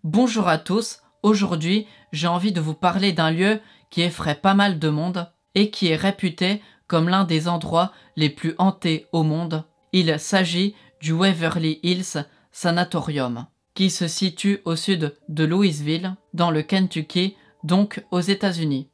Bonjour à tous, aujourd'hui j'ai envie de vous parler d'un lieu qui effraie pas mal de monde et qui est réputé comme l'un des endroits les plus hantés au monde. Il s'agit du Waverly Hills Sanatorium, qui se situe au sud de Louisville, dans le Kentucky, donc aux États-Unis.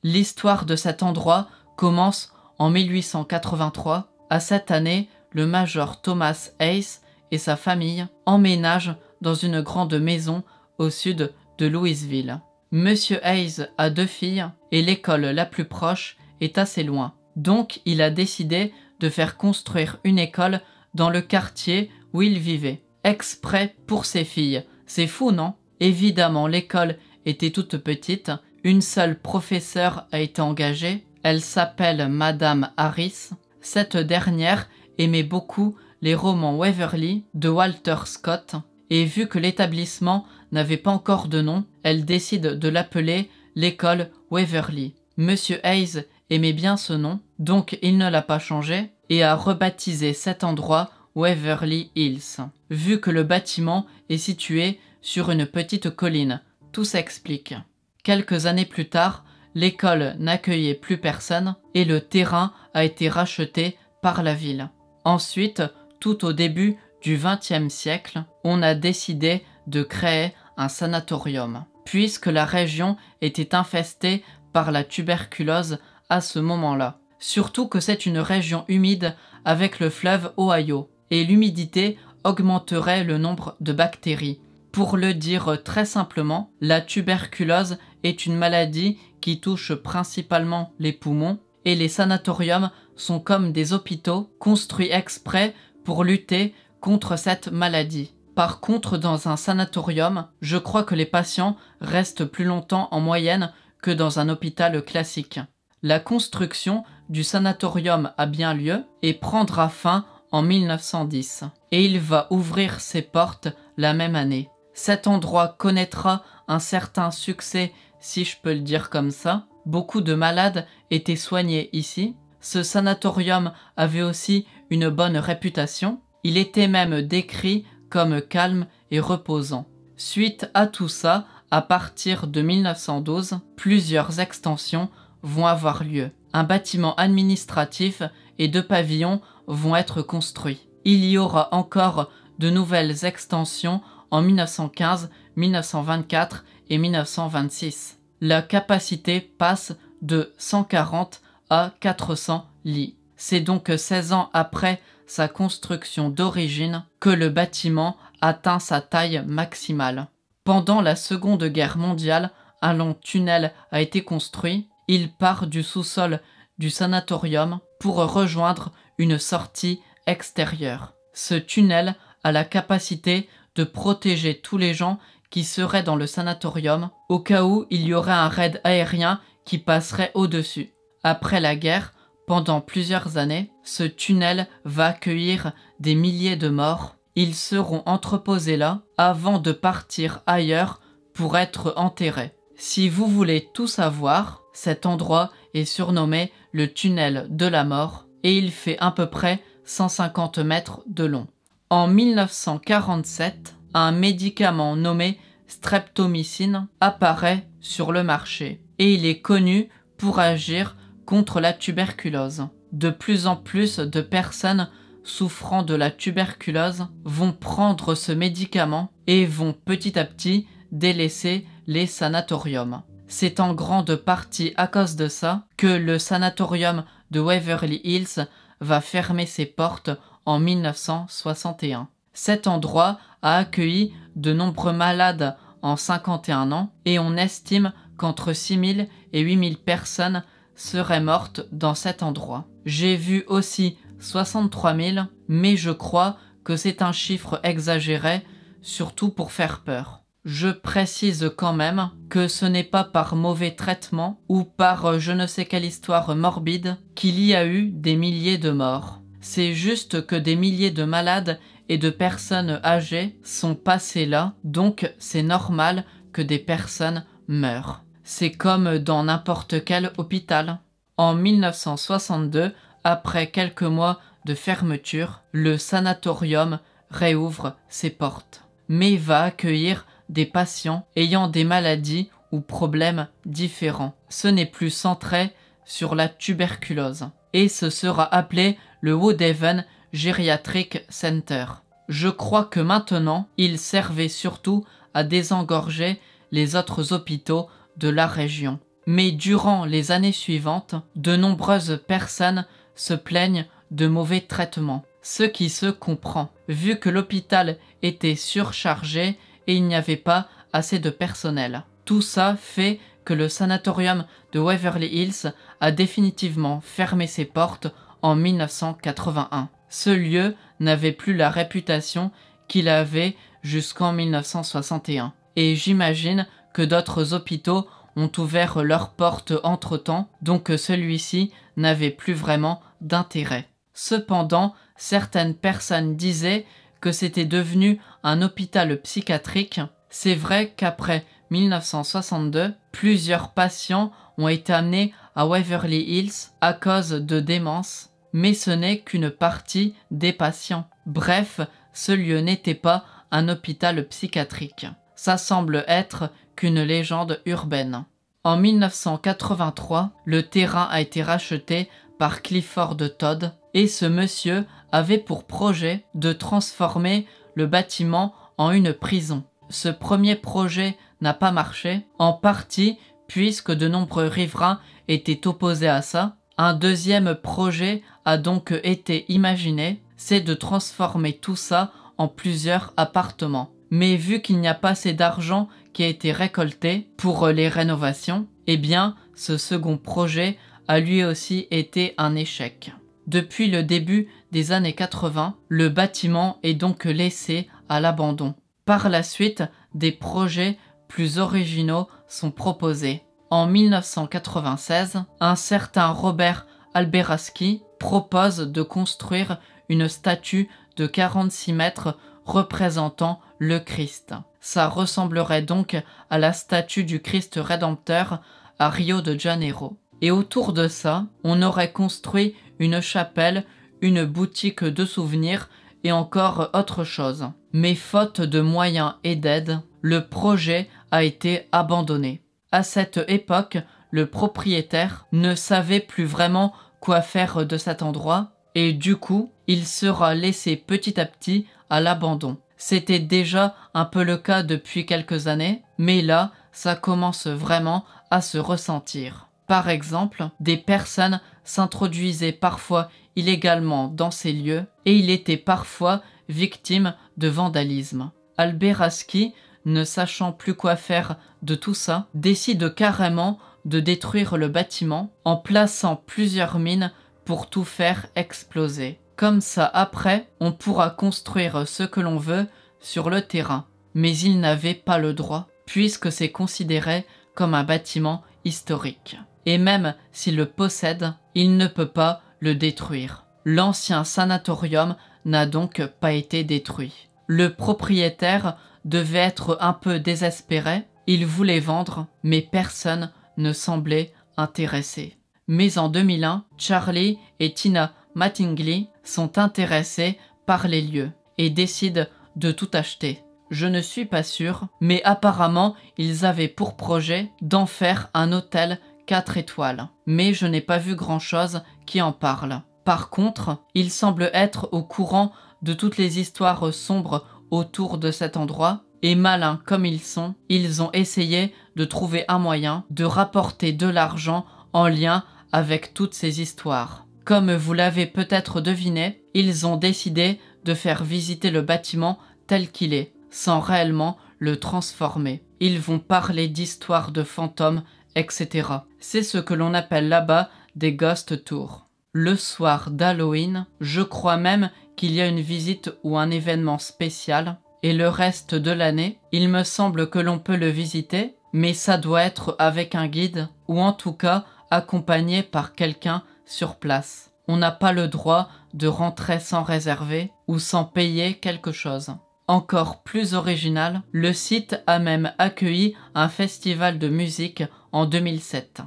L'histoire de cet endroit commence en 1883. À cette année, le major Thomas Hayes et sa famille emménagent dans une grande maison au sud de Louisville. Monsieur Hayes a 2 filles et l'école la plus proche est assez loin. Donc il a décidé de faire construire une école dans le quartier où il vivait, exprès pour ses filles. C'est fou, non? Évidemment, l'école était toute petite, une seule professeure a été engagée, elle s'appelle Madame Harris. Cette dernière aimait beaucoup les romans Waverly de Walter Scott, et vu que l'établissement n'avait pas encore de nom, elle décide de l'appeler l'école Waverly. Monsieur Hayes aimait bien ce nom, donc il ne l'a pas changé et a rebaptisé cet endroit Waverly Hills. Vu que le bâtiment est situé sur une petite colline, tout s'explique. Quelques années plus tard, l'école n'accueillait plus personne et le terrain a été racheté par la ville. Ensuite, tout au début du XXe siècle, on a décidé de créer un sanatorium, puisque la région était infestée par la tuberculose à ce moment-là. Surtout que c'est une région humide avec le fleuve Ohio, et l'humidité augmenterait le nombre de bactéries. Pour le dire très simplement, la tuberculose est une maladie qui touche principalement les poumons, et les sanatoriums sont comme des hôpitaux construits exprès pour lutter contre cette maladie. Par contre, dans un sanatorium, je crois que les patients restent plus longtemps en moyenne que dans un hôpital classique. La construction du sanatorium a bien lieu et prendra fin en 1910. Et il va ouvrir ses portes la même année. Cet endroit connaîtra un certain succès, si je peux le dire comme ça. Beaucoup de malades étaient soignés ici. Ce sanatorium avait aussi une bonne réputation. Il était même décrit comme calme et reposant. Suite à tout ça, à partir de 1912, plusieurs extensions vont avoir lieu. Un bâtiment administratif et 2 pavillons vont être construits. Il y aura encore de nouvelles extensions en 1915, 1924 et 1926. La capacité passe de 140 à 400 lits. C'est donc 16 ans après sa construction d'origine que le bâtiment atteint sa taille maximale. Pendant la Seconde Guerre mondiale, un long tunnel a été construit. Il part du sous-sol du sanatorium pour rejoindre une sortie extérieure. Ce tunnel a la capacité de protéger tous les gens qui seraient dans le sanatorium au cas où il y aurait un raid aérien qui passerait au-dessus. Après la guerre, pendant plusieurs années, ce tunnel va accueillir des milliers de morts. Ils seront entreposés là avant de partir ailleurs pour être enterrés. Si vous voulez tout savoir, cet endroit est surnommé le tunnel de la mort et il fait à peu près 150 mètres de long. En 1947, un médicament nommé streptomycine apparaît sur le marché et il est connu pour agir contre la tuberculose. De plus en plus de personnes souffrant de la tuberculose vont prendre ce médicament et vont petit à petit délaisser les sanatoriums. C'est en grande partie à cause de ça que le sanatorium de Waverly Hills va fermer ses portes en 1961. Cet endroit a accueilli de nombreux malades en 51 ans et on estime qu'entre 6000 et 8000 personnes seraient mortes dans cet endroit. J'ai vu aussi 63 000, mais je crois que c'est un chiffre exagéré, surtout pour faire peur. Je précise quand même que ce n'est pas par mauvais traitement ou par je ne sais quelle histoire morbide qu'il y a eu des milliers de morts. C'est juste que des milliers de malades et de personnes âgées sont passées là, donc c'est normal que des personnes meurent. C'est comme dans n'importe quel hôpital. En 1962, après quelques mois de fermeture, le sanatorium réouvre ses portes, mais va accueillir des patients ayant des maladies ou problèmes différents. Ce n'est plus centré sur la tuberculose et ce sera appelé le Woodhaven Geriatric Center. Je crois que maintenant, il servait surtout à désengorger les autres hôpitaux de la région. Mais durant les années suivantes, de nombreuses personnes se plaignent de mauvais traitements, ce qui se comprend, vu que l'hôpital était surchargé et il n'y avait pas assez de personnel. Tout ça fait que le sanatorium de Waverly Hills a définitivement fermé ses portes en 1981. Ce lieu n'avait plus la réputation qu'il avait jusqu'en 1961. Et j'imagine que d'autres hôpitaux ont ouvert leurs portes entre-temps, donc celui-ci n'avait plus vraiment d'intérêt. Cependant, certaines personnes disaient que c'était devenu un hôpital psychiatrique. C'est vrai qu'après 1962, plusieurs patients ont été amenés à Waverly Hills à cause de démence, mais ce n'est qu'une partie des patients. Bref, ce lieu n'était pas un hôpital psychiatrique. Ça semble être qu'une légende urbaine. En 1983, le terrain a été racheté par Clifford Todd et ce monsieur avait pour projet de transformer le bâtiment en une prison. Ce premier projet n'a pas marché, en partie puisque de nombreux riverains étaient opposés à ça. Un deuxième projet a donc été imaginé, c'est de transformer tout ça en plusieurs appartements. Mais vu qu'il n'y a pas assez d'argent qui a été récolté pour les rénovations, eh bien ce second projet a lui aussi été un échec. Depuis le début des années 80, le bâtiment est donc laissé à l'abandon. Par la suite, des projets plus originaux sont proposés. En 1996, un certain Robert Alberaski propose de construire une statue de 46 mètres représentant le Christ. Ça ressemblerait donc à la statue du Christ Rédempteur à Rio de Janeiro. Et autour de ça, on aurait construit une chapelle, une boutique de souvenirs et encore autre chose. Mais faute de moyens et d'aide, le projet a été abandonné. À cette époque, le propriétaire ne savait plus vraiment quoi faire de cet endroit et du coup, il sera laissé petit à petit à l'abandon. C'était déjà un peu le cas depuis quelques années, mais là, ça commence vraiment à se ressentir. Par exemple, des personnes s'introduisaient parfois illégalement dans ces lieux et il était parfois victime de vandalisme. Alberaski, ne sachant plus quoi faire de tout ça, décide carrément de détruire le bâtiment en plaçant plusieurs mines pour tout faire exploser. Comme ça, après, on pourra construire ce que l'on veut sur le terrain. Mais il n'avait pas le droit, puisque c'est considéré comme un bâtiment historique. Et même s'il le possède, il ne peut pas le détruire. L'ancien sanatorium n'a donc pas été détruit. Le propriétaire devait être un peu désespéré, il voulait vendre, mais personne ne semblait intéressé. Mais en 2001, Charlie et Tina Mattingly sont intéressés par les lieux et décident de tout acheter. Je ne suis pas sûr, mais apparemment ils avaient pour projet d'en faire un hôtel 4 étoiles. Mais je n'ai pas vu grand-chose qui en parle. Par contre, ils semblent être au courant de toutes les histoires sombres autour de cet endroit, et malins comme ils sont, ils ont essayé de trouver un moyen de rapporter de l'argent en lien avec toutes ces histoires. Comme vous l'avez peut-être deviné, ils ont décidé de faire visiter le bâtiment tel qu'il est, sans réellement le transformer. Ils vont parler d'histoires de fantômes, etc. C'est ce que l'on appelle là-bas des ghost tours. Le soir d'Halloween, je crois même qu'il y a une visite ou un événement spécial, et le reste de l'année, il me semble que l'on peut le visiter, mais ça doit être avec un guide, ou en tout cas accompagné par quelqu'un sur place. On n'a pas le droit de rentrer sans réserver ou sans payer quelque chose. Encore plus original, le site a même accueilli un festival de musique en 2007.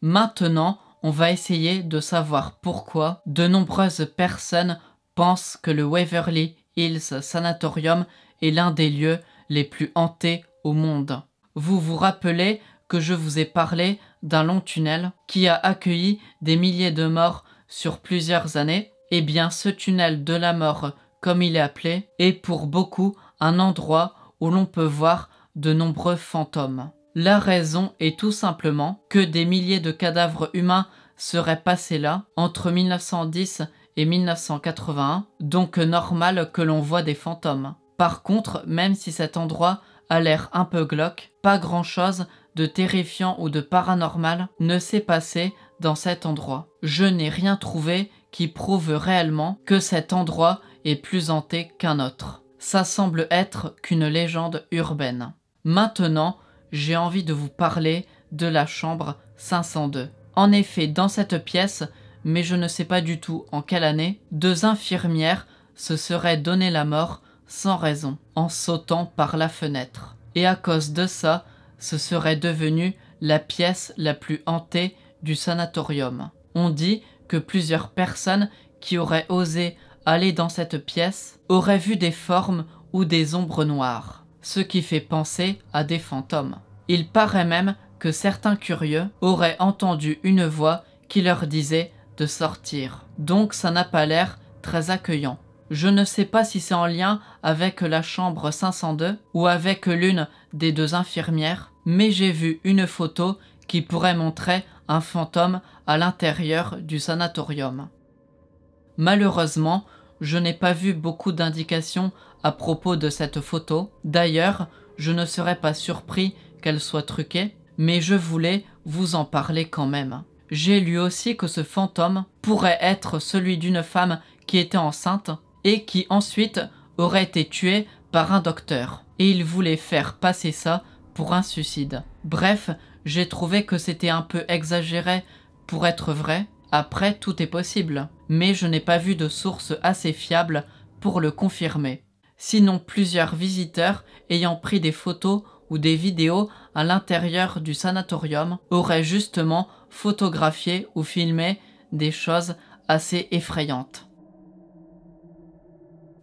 Maintenant, on va essayer de savoir pourquoi de nombreuses personnes pensent que le Waverly Hills Sanatorium est l'un des lieux les plus hantés au monde. Vous vous rappelez que je vous ai parlé d'un long tunnel qui a accueilli des milliers de morts sur plusieurs années? Eh bien, ce tunnel de la mort, comme il est appelé, est pour beaucoup un endroit où l'on peut voir de nombreux fantômes. La raison est tout simplement que des milliers de cadavres humains seraient passés là entre 1910 et 1981, donc normal que l'on voit des fantômes. Par contre, même si cet endroit a l'air un peu glauque, pas grand-chose de terrifiant ou de paranormal ne s'est passé dans cet endroit. Je n'ai rien trouvé qui prouve réellement que cet endroit est plus hanté qu'un autre. Ça semble être qu'une légende urbaine. Maintenant, j'ai envie de vous parler de la chambre 502. En effet, dans cette pièce, mais je ne sais pas du tout en quelle année, 2 infirmières se seraient donné la mort sans raison, en sautant par la fenêtre. Et à cause de ça, ce serait devenu la pièce la plus hantée du sanatorium. On dit que plusieurs personnes qui auraient osé aller dans cette pièce auraient vu des formes ou des ombres noires, ce qui fait penser à des fantômes. Il paraît même que certains curieux auraient entendu une voix qui leur disait de sortir. Donc ça n'a pas l'air très accueillant. Je ne sais pas si c'est en lien avec la chambre 502 ou avec l'une des 2 infirmières, mais j'ai vu une photo qui pourrait montrer un fantôme à l'intérieur du sanatorium. Malheureusement, je n'ai pas vu beaucoup d'indications à propos de cette photo. D'ailleurs, je ne serais pas surpris qu'elle soit truquée, mais je voulais vous en parler quand même. J'ai lu aussi que ce fantôme pourrait être celui d'une femme qui était enceinte et qui ensuite aurait été tuée par un docteur. Et il voulait faire passer ça pour un suicide. Bref, j'ai trouvé que c'était un peu exagéré pour être vrai. Après, tout est possible, mais je n'ai pas vu de source assez fiable pour le confirmer. Sinon, plusieurs visiteurs ayant pris des photos ou des vidéos à l'intérieur du sanatorium auraient justement photographié ou filmé des choses assez effrayantes.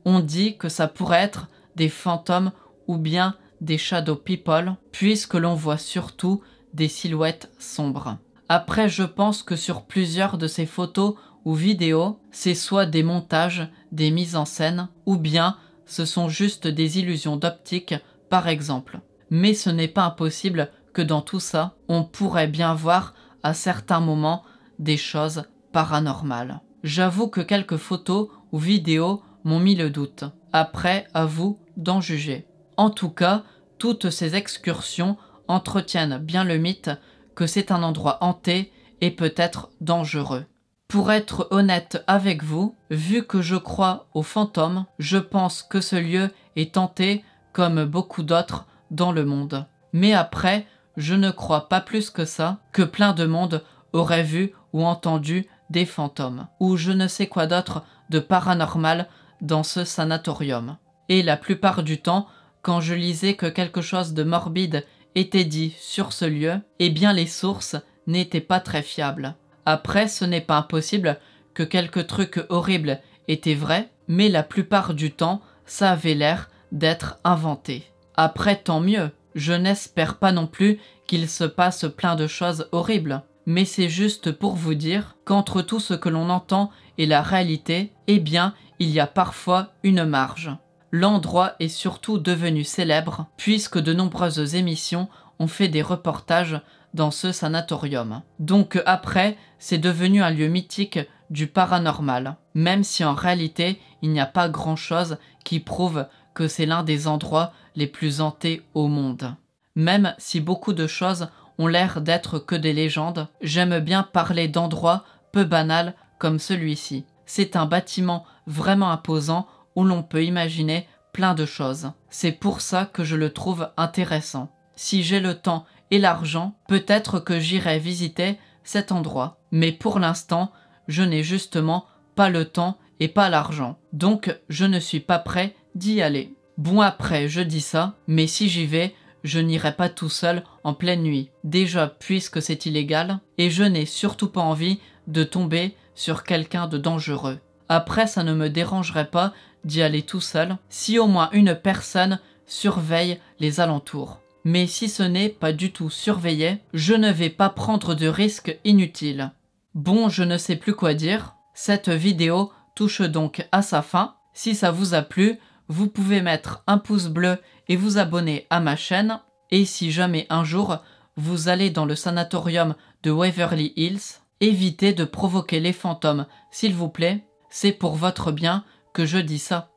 On dit que ça pourrait être des fantômes ou bien des shadow people, puisque l'on voit surtout des silhouettes sombres. Après, je pense que sur plusieurs de ces photos ou vidéos, c'est soit des montages, des mises en scène, ou bien ce sont juste des illusions d'optique, par exemple. Mais ce n'est pas impossible que dans tout ça, on pourrait bien voir à certains moments des choses paranormales. J'avoue que quelques photos ou vidéos m'ont mis le doute. Après, à vous d'en juger. En tout cas, toutes ces excursions entretiennent bien le mythe que c'est un endroit hanté et peut-être dangereux. Pour être honnête avec vous, vu que je crois aux fantômes, je pense que ce lieu est hanté comme beaucoup d'autres dans le monde. Mais après, je ne crois pas plus que ça que plein de monde aurait vu ou entendu des fantômes, ou je ne sais quoi d'autre de paranormal dans ce sanatorium. Et la plupart du temps, quand je lisais que quelque chose de morbide était dit sur ce lieu, eh bien les sources n'étaient pas très fiables. Après, ce n'est pas impossible que quelques trucs horribles étaient vrais, mais la plupart du temps, ça avait l'air d'être inventé. Après, tant mieux, je n'espère pas non plus qu'il se passe plein de choses horribles, mais c'est juste pour vous dire qu'entre tout ce que l'on entend et la réalité, eh bien, il y a parfois une marge. L'endroit est surtout devenu célèbre puisque de nombreuses émissions ont fait des reportages dans ce sanatorium. Donc après, c'est devenu un lieu mythique du paranormal, même si en réalité, il n'y a pas grand-chose qui prouve que c'est l'un des endroits les plus hantés au monde. Même si beaucoup de choses ont l'air d'être que des légendes, j'aime bien parler d'endroits peu banals comme celui-ci. C'est un bâtiment vraiment imposant où l'on peut imaginer plein de choses. C'est pour ça que je le trouve intéressant. Si j'ai le temps et l'argent, peut-être que j'irai visiter cet endroit. Mais pour l'instant, je n'ai justement pas le temps et pas l'argent. Donc, je ne suis pas prêt d'y aller. Bon, après, je dis ça, mais si j'y vais, je n'irai pas tout seul en pleine nuit. Déjà, puisque c'est illégal, et je n'ai surtout pas envie de tomber sur quelqu'un de dangereux. Après, ça ne me dérangerait pas d'y aller tout seul, si au moins une personne surveille les alentours. Mais si ce n'est pas du tout surveillé, je ne vais pas prendre de risques inutiles. Bon, je ne sais plus quoi dire. Cette vidéo touche donc à sa fin. Si ça vous a plu, vous pouvez mettre un pouce bleu et vous abonner à ma chaîne. Et si jamais un jour vous allez dans le sanatorium de Waverly Hills, évitez de provoquer les fantômes, s'il vous plaît. C'est pour votre bien que je dis ça.